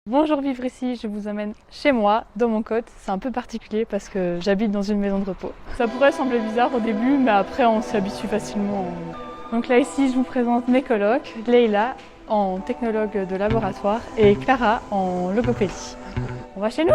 Bonjour Vivre ici, je vous emmène chez moi, dans mon code. C'est un peu particulier parce que j'habite dans une maison de repos. Ça pourrait sembler bizarre au début, mais après on s'y habitue facilement. Donc là ici, je vous présente mes colocs, Leïla en technologue de laboratoire et Clara en logopédie. On va chez nous!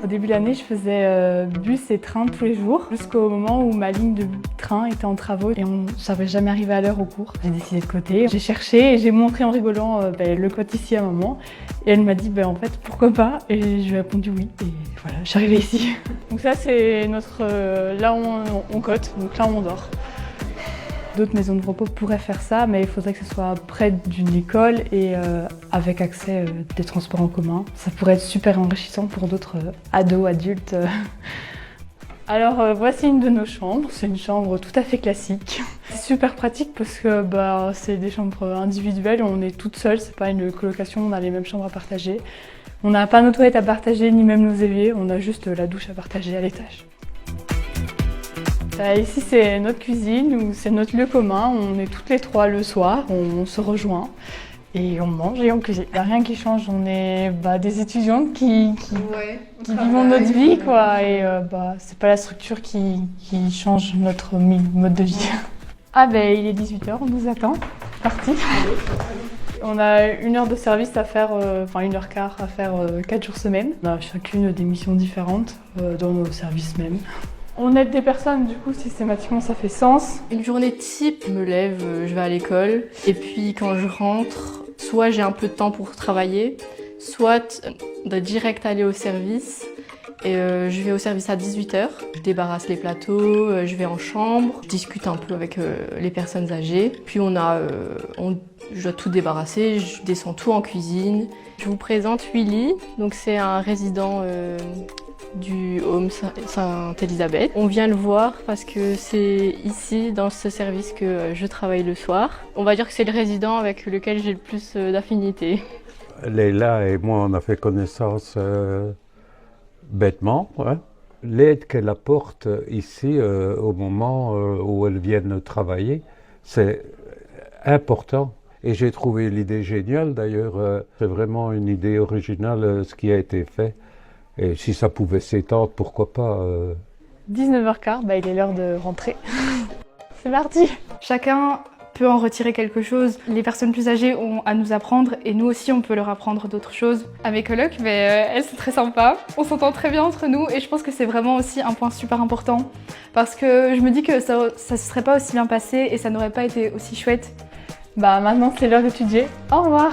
Au début de l'année, je faisais bus et train tous les jours, jusqu'au moment où ma ligne de train était en travaux et on ne savait jamais arriver à l'heure au cours. J'ai décidé de coter, j'ai cherché et j'ai montré en rigolant le code ici à maman. Et elle m'a dit en fait pourquoi pas, et je lui ai répondu oui et voilà, je suis arrivée ici. Donc ça c'est notre là où on cote, donc là où on dort. D'autres maisons de repos pourraient faire ça, mais il faudrait que ce soit près d'une école et avec accès des transports en commun. Ça pourrait être super enrichissant pour d'autres ados, adultes. Alors voici une de nos chambres, c'est une chambre tout à fait classique. C'est super pratique parce que c'est des chambres individuelles, on est toutes seules, c'est pas une colocation, on a les mêmes chambres à partager. On n'a pas nos toilettes à partager, ni même nos éviers, on a juste la douche à partager à l'étage. Ici c'est notre cuisine, ou c'est notre lieu commun, on est toutes les trois le soir, on se rejoint et on mange et on cuisine. Il n'y a rien qui change, on est des étudiantes qui vivons notre vie quoi, et c'est pas la structure qui change notre mode de vie. Ah il est 18h, on nous attend, parti. On a 1 heure de service à faire, 1h15 à faire 4 jours semaine. On a chacune des missions différentes dans nos services même. On aide des personnes, du coup, systématiquement, ça fait sens. Une journée type, je me lève, je vais à l'école. Et puis, quand je rentre, soit j'ai un peu de temps pour travailler, soit de direct aller au service. Et je vais au service à 18h. Je débarrasse les plateaux, je vais en chambre, je discute un peu avec les personnes âgées. Puis je dois tout débarrasser, je descends tout en cuisine. Je vous présente Willy, donc c'est un résident du Home Sainte-Élisabeth. On vient le voir parce que c'est ici, dans ce service, que je travaille le soir. On va dire que c'est le résident avec lequel j'ai le plus d'affinité. Leïla et moi, on a fait connaissance bêtement. Ouais. L'aide qu'elle apporte ici, au moment où elles viennent travailler, c'est important. Et j'ai trouvé l'idée géniale d'ailleurs. C'est vraiment une idée originale ce qui a été fait. Et si ça pouvait s'étendre, pourquoi pas 19h15, il est l'heure de rentrer. C'est parti! Chacun peut en retirer quelque chose. Les personnes plus âgées ont à nous apprendre et nous aussi on peut leur apprendre d'autres choses. À mes colocs, elles sont très sympas, on s'entend très bien entre nous et je pense que c'est vraiment aussi un point super important parce que je me dis que ça se serait pas aussi bien passé et ça n'aurait pas été aussi chouette. Maintenant c'est l'heure d'étudier. Au revoir!